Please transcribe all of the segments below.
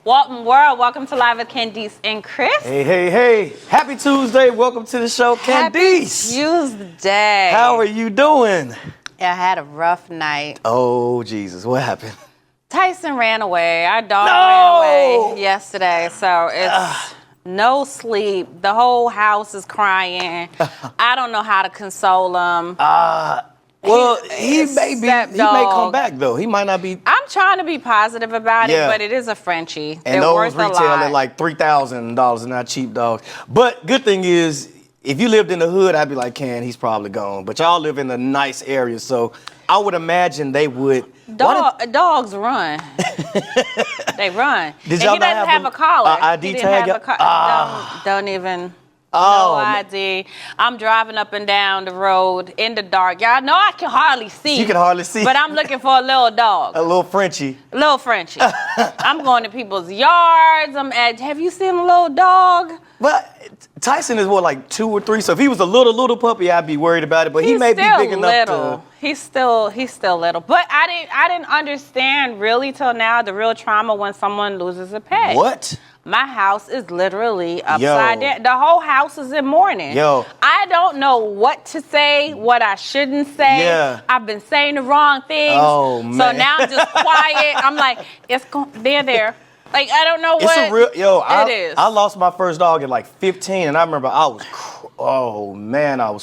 Welcome, world. Welcome to Live with Candice and Kris. Hey. Happy Tuesday. Welcome to the show, Candice. Happy Tuesday. How are you doing? I had a rough night. Oh, Jesus. What happened? Tyson ran away. Our dog ran away yesterday. So it's no sleep. The whole house is crying. I don't know how to console him. Well, he may come back, though. He might not be. I'm trying to be positive about it, but it is a Frenchie. And they're those worth a retail lot. at like $3,000 and not cheap dogs. But good thing is, if you lived in the hood, I'd be like, he's probably gone. But y'all live in a nice area, so I would imagine they would. Dogs run. They run. Did and y'all he doesn't have a collar. ID tag? Don't even. No ID. I'm driving up and down the road in the dark. Y'all know I can hardly see. You can hardly see. But I'm looking for a little dog. A little Frenchie. I'm going to people's yards. Have you seen a little dog? But Tyson is like 2 or 3. So if he was a little puppy, I'd be worried about it. But he may be big enough to. He's still little. But I didn't understand really till now the real trauma when someone loses a pet. What? My house is literally upside down. The whole house is in mourning. I don't know what to say, what I shouldn't say. Yeah. I've been saying the wrong things. Oh, man. So now I'm just quiet. I'm like, they're there. Like, I don't know what it is. I lost my first dog at like 15, and I remember I was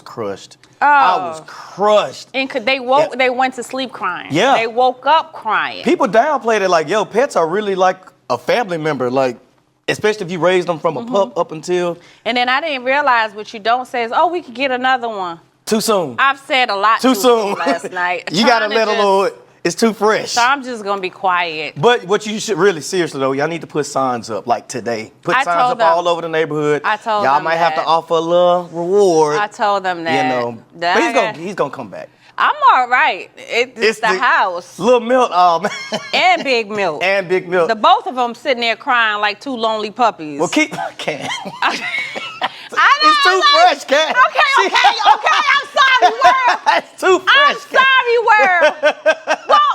crushed. I was crushed. And they went to sleep crying. Yeah. They woke up crying. People downplayed it like, pets are really like a family member. Like, especially if you raised them from a pup up until. And then I didn't realize what you don't say is, we could get another one. Too soon. I've said a lot too soon last night. You got to let a little, it's too fresh. So I'm just going to be quiet. But what you should really, seriously though, y'all need to put signs up like today. Put signs up all over the neighborhood. I told them y'all might have to offer a little reward. I told them that. But he's going to come back. I'm all right. It's the house. Little Milk, man. And Big Milk. The both of them sitting there crying like two lonely puppies. Well, Can. It's too fresh, Can. Okay. I'm sorry, world. It's too fresh, sorry, world.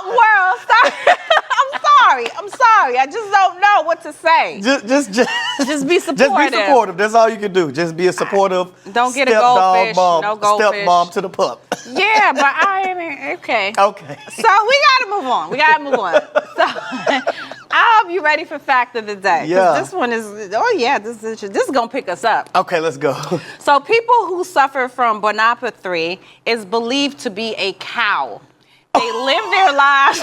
World, sorry. I'm sorry. I just don't know what to say. Just be supportive. Just be supportive. That's all you can do. Just be a supportive. Don't get a goldfish. No goldfish. Stepmom to the pup. Yeah, but I ain't okay. Okay. So we gotta move on. So I hope you're ready for fact of the day. Yeah. This one is. This is gonna pick us up. Okay, let's go. So people who suffer from bonaparte is believed to be a cow. They live their lives.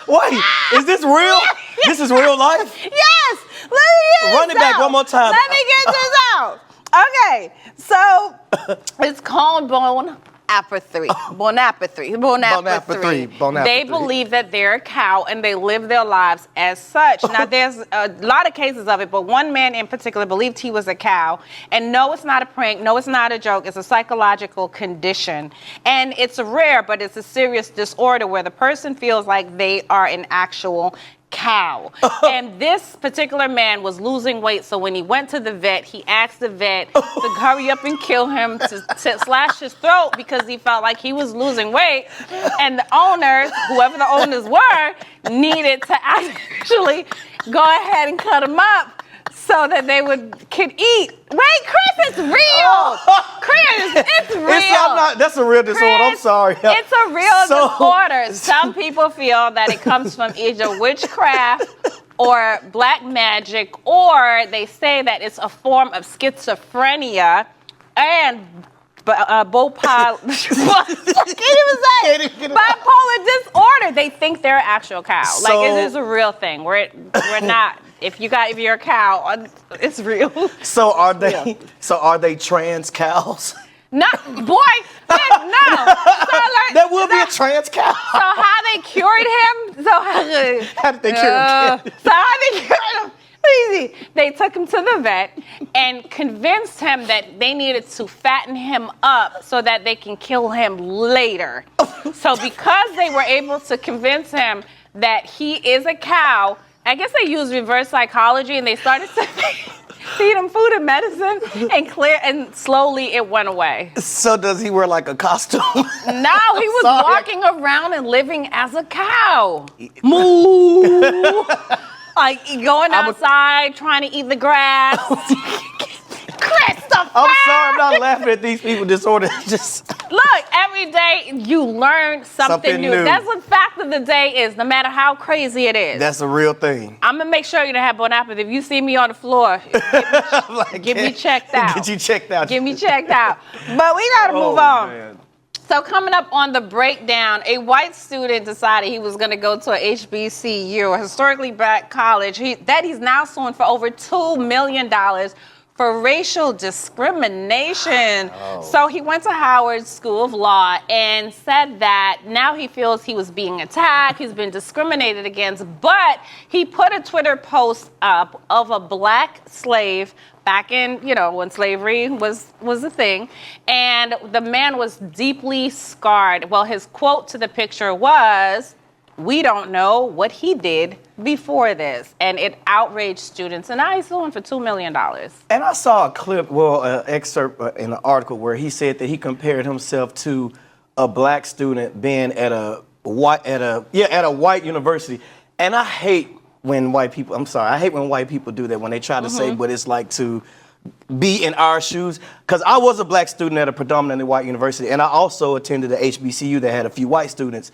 Wait, is this real? This is real life? Yes. Let me get Run it back one more time. Let me get this out. Okay, so it's called bonaparte. They believe that they're a cow and they live their lives as such. Now, there's a lot of cases of it, but one man in particular believed he was a cow. And no, it's not a prank. No, it's not a joke. It's a psychological condition. And it's rare, but it's a serious disorder where the person feels like they are an actual cow. And this particular man was losing weight, so when he went to the vet, he asked the vet to hurry up and kill him, to slash his throat because he felt like he was losing weight. And the owners, whoever the owners were, needed to actually go ahead and cut him up so that they could eat. Wait, Kris, it's real. Kris, it's real. That's a real disorder. I'm sorry. It's a real disorder. Some people feel that it comes from either witchcraft or black magic, or they say that it's a form of schizophrenia and bipolar disorder. They think they're an actual cow. Like it is a real thing. We're not. If you're a cow, it's real. So are they trans cows? No, boy, no. That will be a trans cow. So how they cured him? How did they cure him? So how they cured him? Easy. They took him to the vet and convinced him that they needed to fatten him up so that they can kill him later. So because they were able to convince him that he is a cow, I guess they used reverse psychology and they started to feed him food and medicine, and slowly it went away. So does he wear like a costume? No, he was Sorry. walking around and living as a cow. Moo. Like going outside, trying to eat the grass. Christopher! I'm sorry, I'm not laughing at these people disorder. Just look, every day you learn something new. That's the fact of the day is, no matter how crazy it is. That's a real thing. I'm gonna make sure you don't have bon appetit. If you see me on the floor, get me checked out. Get you checked out. Get me checked out. But we gotta move on. Man. So coming up on the breakdown, a white student decided he was going to go to a HBCU, a historically black college, that he's now suing for over $2 million for racial discrimination. Oh. So he went to Howard School of Law and said that now he feels he was being attacked, he's been discriminated against, but he put a Twitter post up of a black slave back in, when slavery was a thing, and the man was deeply scarred. Well, his quote to the picture was, "We don't know what he did before this," and it outraged students, and now he's suing for $2 million. And I saw a clip, an excerpt in an article where he said that he compared himself to a black student being at a white university, and I hate when white people do that, when they try to say what it's like to be in our shoes. Because I was a black student at a predominantly white university, and I also attended a HBCU that had a few white students.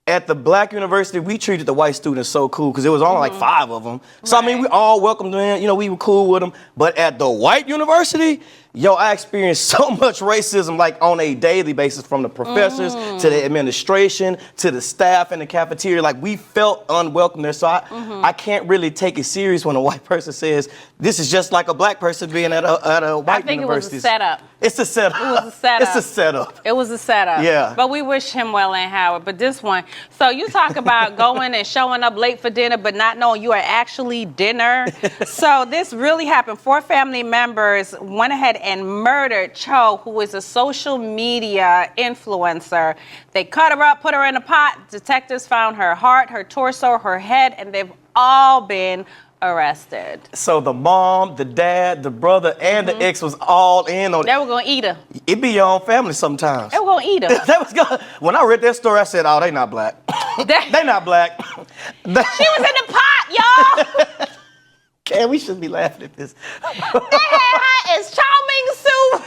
At the black university, we treated the white students so cool because there was only like 5 of them. So, I mean, we all welcomed them in, we were cool with them. But at the white university, I experienced so much racism, like on a daily basis, from the professors to the administration to the staff in the cafeteria. Like, we felt unwelcome there. So I can't really take it serious when a white person says, this is just like a black person being at a white university. I think it was a setup. It's a setup. It was a setup. It's a setup. It was a setup. Yeah. But we wish him well in Howard. But this one, so you talk about going and showing up late for dinner, but not knowing you are actually dinner. So this really happened. 4 family members went ahead and murdered Cho, who is a social media influencer. They cut her up, put her in a pot. Detectives found her heart, her torso, her head, and they've all been arrested. So the mom, the dad, the brother, and the ex was all in on it. They were gonna eat her. It be your own family sometimes. They were gonna eat her. When I read that story, I said, oh, they not black. They not black. She was in the pot, y'all. Okay, we should be laughing at this. They had her as chow mein soup.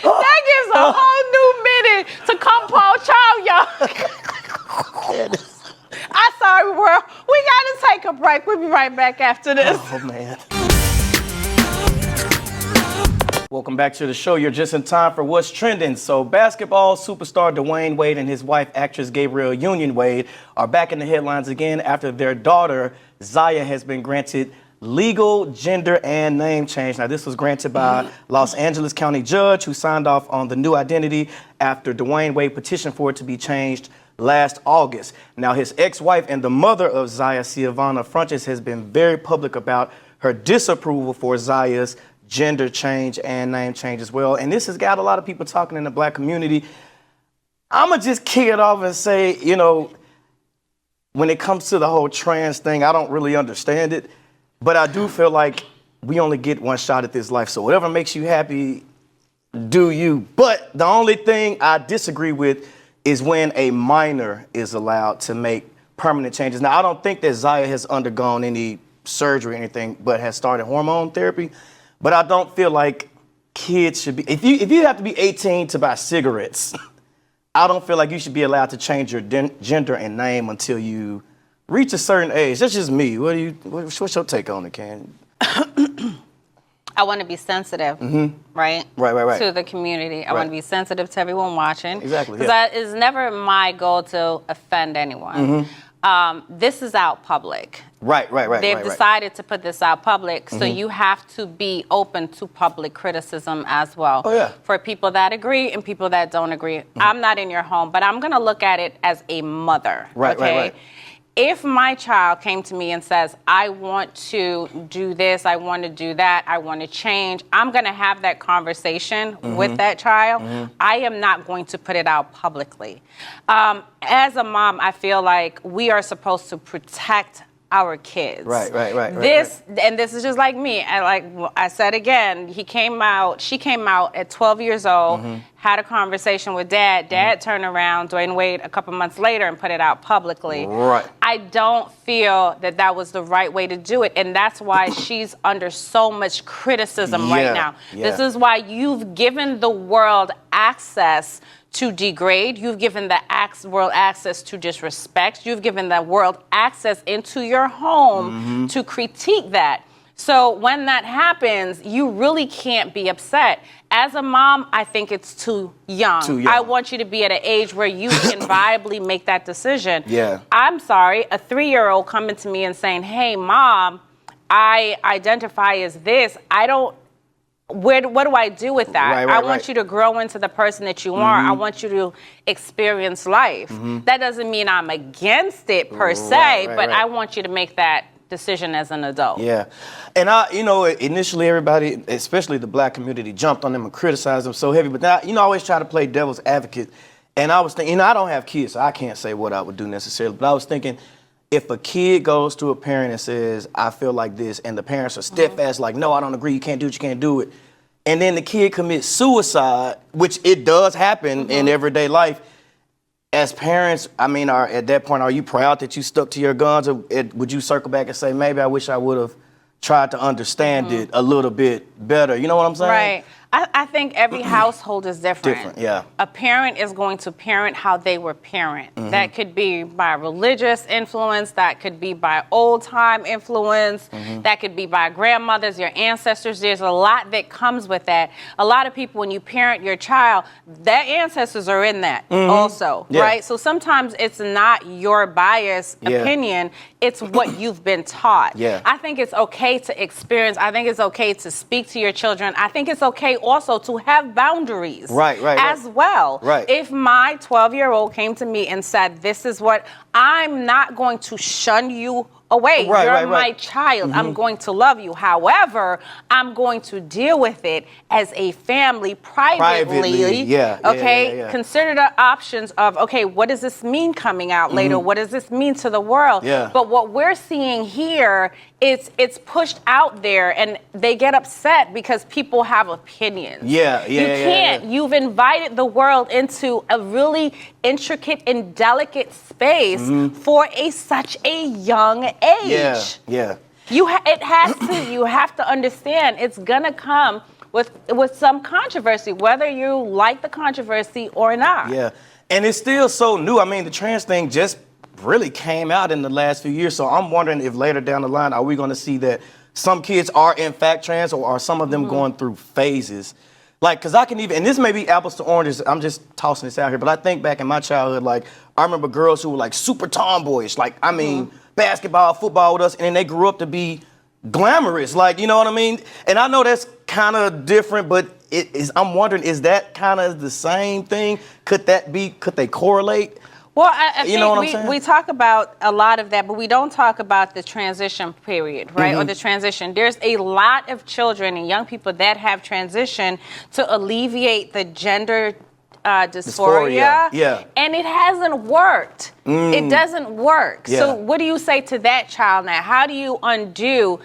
that gives a whole new meaning to Kung Po Chow, y'all. I'm sorry, world. We gotta take a break. We'll be right back after this. Oh, man. Welcome back to the show. You're just in time for What's Trending. So basketball superstar Dwayne Wade and his wife, actress Gabrielle Union Wade, are back in the headlines again after their daughter, Zaya, has been granted legal gender and name change. Now, this was granted by Los Angeles County judge who signed off on the new identity after Dwayne Wade petitioned for it to be changed last August. Now, his ex-wife and the mother of Zaya, Ciavana Francis, has been very public about her disapproval for Zaya's gender change and name change as well. And this has got a lot of people talking in the black community. I'm going to just kick it off and say, when it comes to the whole trans thing, I don't really understand it. But I do feel like we only get one shot at this life. So whatever makes you happy, do you. But the only thing I disagree with is when a minor is allowed to make permanent changes. Now, I don't think that Zaya has undergone any surgery or anything, but has started hormone therapy. But I don't feel like kids should be, if you have to be 18 to buy cigarettes, I don't feel like you should be allowed to change your gender and name until you reach a certain age. That's just me. What's your take on it, Candice? I want to be sensitive, right? Right. To the community. I want to be sensitive to everyone watching. Exactly. Because it's never my goal to offend anyone. This is out public. Right. They've decided to put this out public, so you have to be open to public criticism as well. Oh, yeah. For people that agree and people that don't agree. I'm not in your home, but I'm going to look at it as a mother. Right. If my child came to me and says, I want to do this, I want to do that, I want to change, I'm going to have that conversation with that child. I am not going to put it out publicly. As a mom, I feel like we are supposed to protect our kids. Right. And this is just like me. I said again, she came out at 12 years old, had a conversation with Dad. Dad turned around, Dwayne Wade, a couple months later and put it out publicly. Right. I don't feel that was the right way to do it. And that's why she's under so much criticism right now. Yeah. This is why you've given the world access to degrade. You've given the world access to disrespect. You've given the world access into your home to critique that. So when that happens, you really can't be upset. As a mom, I think it's too young. I want you to be at an age where you can viably make that decision. Yeah. I'm sorry, a 3-year-old coming to me and saying, hey, Mom, I identify as this. What do I do with that? I want you to grow into the person that you are. I want you to experience life. That doesn't mean I'm against it per se, but I want you to make that decision as an adult. Yeah. And initially everybody, especially the black community, jumped on them and criticized them so heavy. But now, I always try to play devil's advocate. And I was thinking, I don't have kids, so I can't say what I would do necessarily. But I was thinking, if a kid goes to a parent and says, I feel like this, and the parents are steadfast, like, no, I don't agree, you can't do it, you can't do it. And then the kid commits suicide, which it does happen in everyday life. As parents, at that point, are you proud that you stuck to your guns? Or would you circle back and say, maybe I wish I would have tried to understand it a little bit better? You know what I'm saying? Right. I think every household is different. Yeah. A parent is going to parent how they were parent. That could be by religious influence. That could be by old-time influence. That could be by grandmothers, your ancestors. There's a lot that comes with that. A lot of people, when you parent your child, their ancestors are in that also, right? So sometimes it's not your biased opinion. It's what you've been taught. I think it's okay to experience. I think it's okay to speak to your children. I think it's okay also to have boundaries as well. If my 12-year-old came to me and said, this is what, I'm not going to shun you away. You're my child. I'm going to love you. However, I'm going to deal with it as a family privately. Consider the options of, okay, what does this mean coming out later? What does this mean to the world? But what we're seeing here is it's pushed out there and they get upset because people have opinions. You can't. You've invited the world into a really intricate and delicate space for such a young age. You have to understand it's gonna come with some controversy, whether you like the controversy or not. And it's still so new. The trans thing just really came out in the last few years. So I'm wondering if later down the line, are we going to see that some kids are in fact trans, or are some of them going through phases? Like, because I can even, and this may be apples to oranges, I'm just tossing this out here, but I think back in my childhood, like, I remember girls who were like super tomboyish, like, basketball, football with us, and then they grew up to be glamorous, like, you know what I mean? And I know that's kind of different, but I'm wondering, is that kind of the same thing? Could they correlate? Well, I think we talk about a lot of that, but we don't talk about the transition period, right? Or the transition. There's a lot of children and young people that have transitioned to alleviate the gender dysphoria. And it hasn't worked. It doesn't work. So what do you say to that child now? How do you undo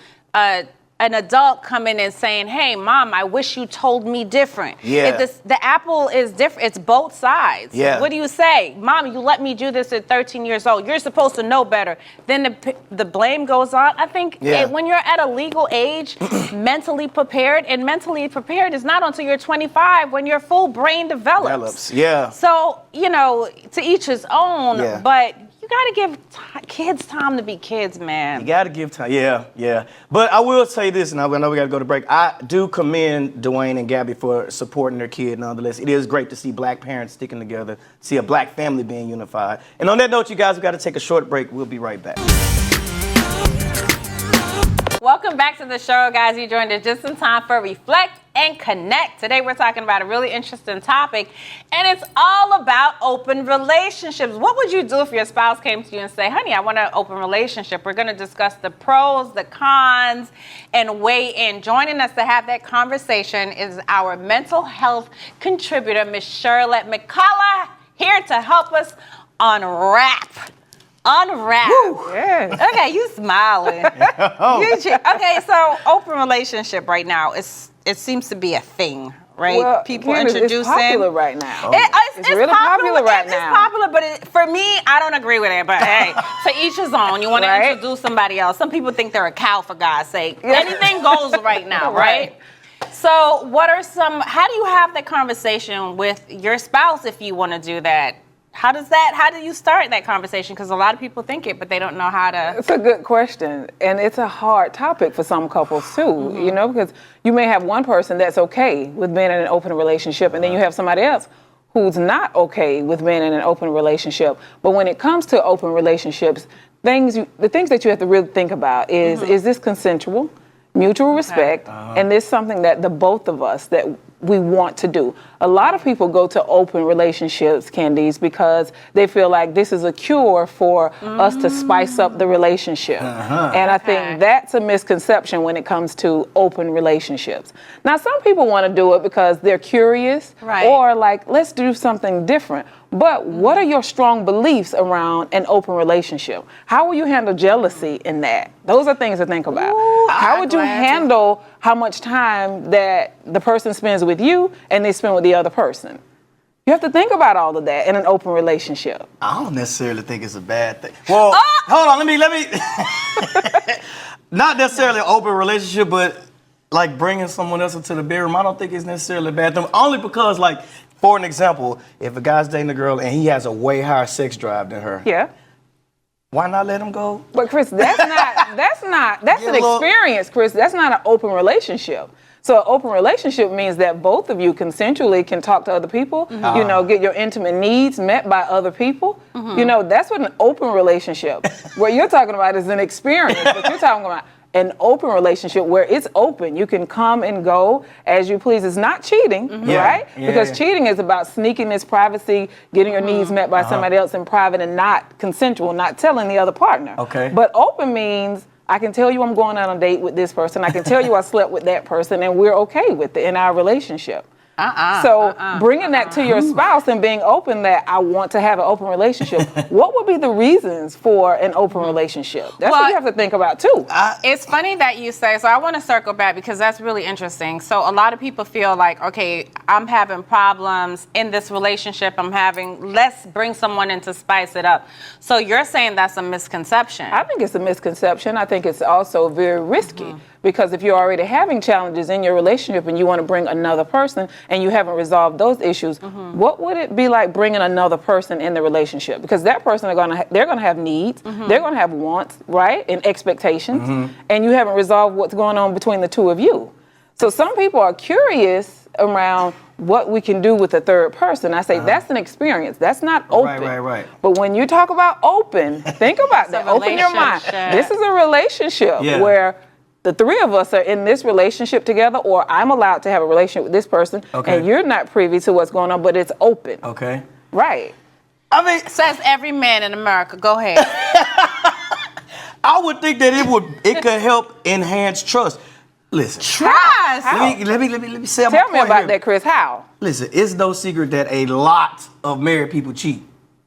an adult coming and saying, hey, Mom, I wish you told me different. The apple is different. It's both sides. What do you say? Mom, you let me do this at 13 years old. You're supposed to know better. Then the blame goes on. I think when you're at a legal age, mentally prepared is not until you're 25 when your full brain develops. So, to each his own, but you got to give kids time to be kids, man. You got to give time. But I will say this, and I know we got to go to break. I do commend Dwayne and Gabby for supporting their kid nonetheless. It is great to see black parents sticking together, see a black family being unified. And on that note, you guys, we got to take a short break. We'll be right back. Welcome back to the show, guys. You joined us just in time for Reflect and Connect. Today we're talking about a really interesting topic, and it's all about open relationships. What would you do if your spouse came to you and say, honey, I want an open relationship? We're going to discuss the pros, the cons, and weigh in. Joining us to have that conversation is our mental health contributor, Miss Shirlette McCullough, here to help us unwrap. Yes. Okay, you smiling. Okay, so open relationship right now, it seems to be a thing, right? Well, People Candice, introducing. It's popular right now. It's really popular right now. It's popular, but for me, I don't agree with it. But hey, to each his own. You want to introduce somebody else. Some people think they're a cow, for God's sake. Anything goes right now, right? So how do you have that conversation with your spouse if you want to do that? How do you start that conversation? Because a lot of people think it, but they don't know how to. It's a good question. And it's a hard topic for some couples too, because you may have one person that's okay with being in an open relationship, and then you have somebody else who's not okay with being in an open relationship. But when it comes to open relationships, the things that you have to really think about is this consensual, mutual respect, and this something that the both of us that we want to do. A lot of people go to open relationships, Candice, because they feel like this is a cure for us to spice up the relationship. And I think that's a misconception when it comes to open relationships. Now, some people want to do it because they're curious or like, let's do something different. But what are your strong beliefs around an open relationship? How will you handle jealousy in that? Those are things to think about. How would you handle how much time that the person spends with you and they spend with the other person? You have to think about all of that in an open relationship. I don't necessarily think it's a bad thing. Well, hold on, let me. Not necessarily an open relationship, but like bringing someone else into the bedroom, I don't think it's necessarily a bad thing. Only because, like, for an example, if a guy's dating a girl and he has a way higher sex drive than her, why not let him go? But Kris, that's an experience, Kris. That's not an open relationship. So an open relationship means that both of you consensually can talk to other people, get your intimate needs met by other people. That's what an open relationship. What you're talking about is an experience, but you're talking about an open relationship where it's open. You can come and go as you please. It's not cheating, right? Because cheating is about sneaking this privacy, getting your needs met by somebody else in private and not consensual, not telling the other partner. But open means I can tell you I'm going on a date with this person. I can tell you I slept with that person, and we're okay with it in our relationship. Bringing that to your spouse and being open that I want to have an open relationship. What would be the reasons for an open relationship? That's what you have to think about too. It's funny that you say, so I want to circle back because that's really interesting. So a lot of people feel like, okay, I'm having problems in this relationship. Let's bring someone in to spice it up. So you're saying that's a misconception. I think it's a misconception. I think it's also very risky. Because if you're already having challenges in your relationship and you want to bring another person and you haven't resolved those issues, what would it be like bringing another person in the relationship? Because that person, they're going to have needs, they're going to have wants, right, and expectations, and you haven't resolved what's going on between the two of you. So some people are curious around what we can do with a third person. I say that's an experience. That's not open. Right. But when you talk about open, think about that. Open your mind. This is a relationship where the three of us are in this relationship together, or I'm allowed to have a relationship with this person, and you're not privy to what's going on, but it's open. Right. I mean, says every man in America. Go ahead. I would think that it could help enhance trust. Listen. Trust. Let me say my Tell me point about here. that, Kris. How? Listen, it's no secret that a lot of married people cheat.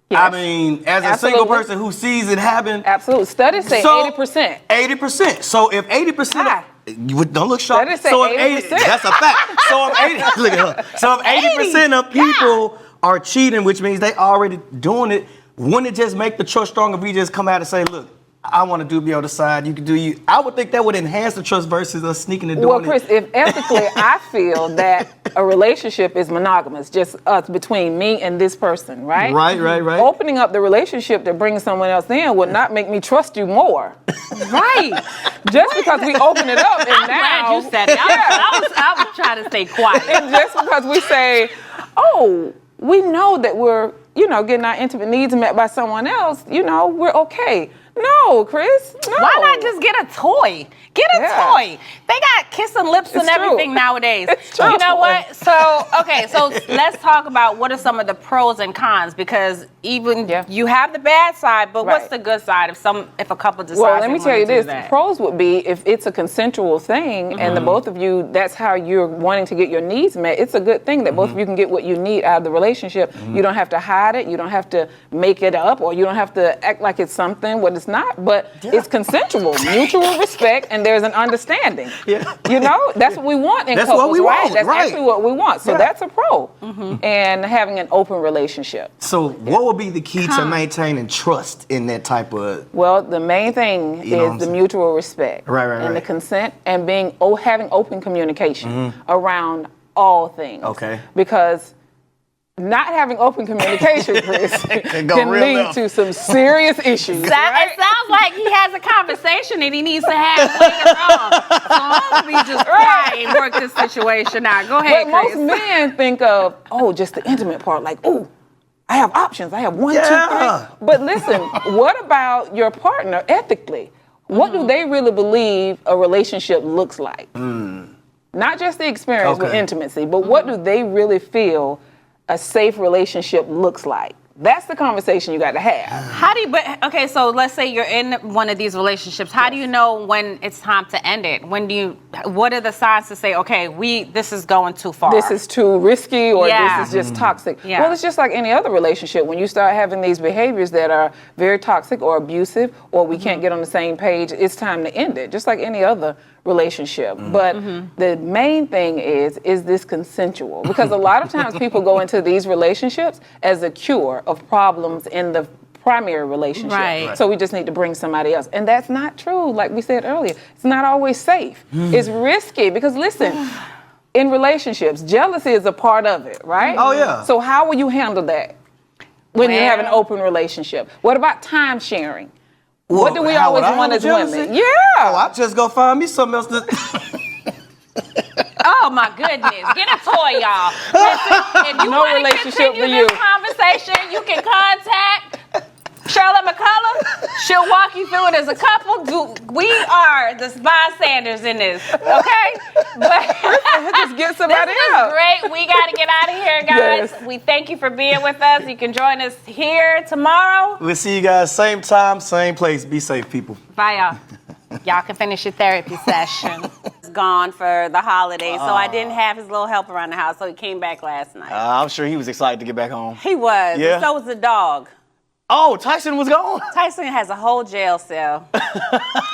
Yes. I mean, as a single person who sees it happen. Absolutely. Studies say 80%. 80%. So if 80%, don't look shocked. Studies say so 80%. That's a fact. So if 80, look at her. So if 80% of people are cheating, which means they already doing it, wouldn't it just make the trust stronger if we just come out and say, look, I want to do the other side. You can do you. I would think that would enhance the trust versus us sneaking and doing Well, Kris, if ethically I feel that a relationship is monogamous, just us between me and this person, right? Right. Opening up the relationship to bring someone else in would not make me trust you more. Right. Just because we open it up and I'm now. glad you said it. I was trying to stay quiet. And just because we say, oh, we know that we're, getting our intimate needs met by someone else, we're okay. No, Kris. No. Why not just get a toy? Get a toy. They got kissing lips and everything nowadays. It's true. You know what? So, okay, so let's talk about what are some of the pros and cons, because even you have the bad side, but what's the good side if a couple decides Well, let me tell you this. that? The pros would be if it's a consensual thing and the both of you, that's how you're wanting to get your needs met. It's a good thing that both of you can get what you need out of the relationship. You don't have to hide it. You don't have to make it up, or you don't have to act like it's something what it's not, but it's consensual, mutual respect, and there's an understanding. Yeah. You know, that's what we want in couples, what we right? want, That's actually what we want. So that's a pro. And having an open relationship. So what would be the key to maintaining trust in that type of... Well, the main thing is the mutual respect. And the consent, and having open communication around all things. Okay. Because not having open communication, Kris, can lead left. to some serious issues. It sounds like he has a conversation that he needs to have later on. So let me just try and work this situation out. Go ahead, But Kris. most men think of, just the intimate part, like, I have options. I have 1, 2, 3. But listen, what about your partner ethically? What do they really believe a relationship looks like? Not just the experience with intimacy, but what do they really feel a safe relationship looks like? That's the conversation you got to have. Okay, so let's say you're in one of these relationships. How do you know when it's time to end it? What are the signs to say, okay, this is going too far? This is too risky, or this is just toxic. Yeah. Well, it's just like any other relationship. When you start having these behaviors that are very toxic or abusive, or we can't get on the same page, it's time to end it, just like any other relationship. But the main thing is this consensual? Because a lot of times people go into these relationships as a cure of problems in the primary relationship. Right. So we just need to bring somebody else. And that's not true. Like we said earlier, it's not always safe. It's risky because listen, in relationships, jealousy is a part of it, right? Oh, yeah. So how will you handle that when you have an open relationship? What about time sharing? What do we always want as women? Yeah. I just go find me something else to... Oh my goodness! Get a toy, y'all. Listen, if you want to relationship continue for this conversation, you can contact Shirley McCullough. She'll walk you through it as a couple. We are the bystanders in this, okay? But just get somebody this else. is great. We got to get out of here, guys. Yes. We thank you for being with us. You can join us here tomorrow. We'll see you guys same time, same place. Be safe, people. Bye, y'all. Y'all can finish your therapy session. He's gone for the holidays, so I didn't have his little help around the house, so he came back last night. I'm sure he was excited to get back home. He was. Yeah. And so was the dog. Oh, Tyson was gone. Tyson has a whole jail cell.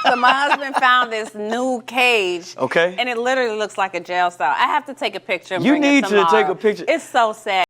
So my husband found this new cage. Okay. And it literally looks like a jail cell. I have to take a picture and You bring it need to tomorrow. take a picture. It's so sad.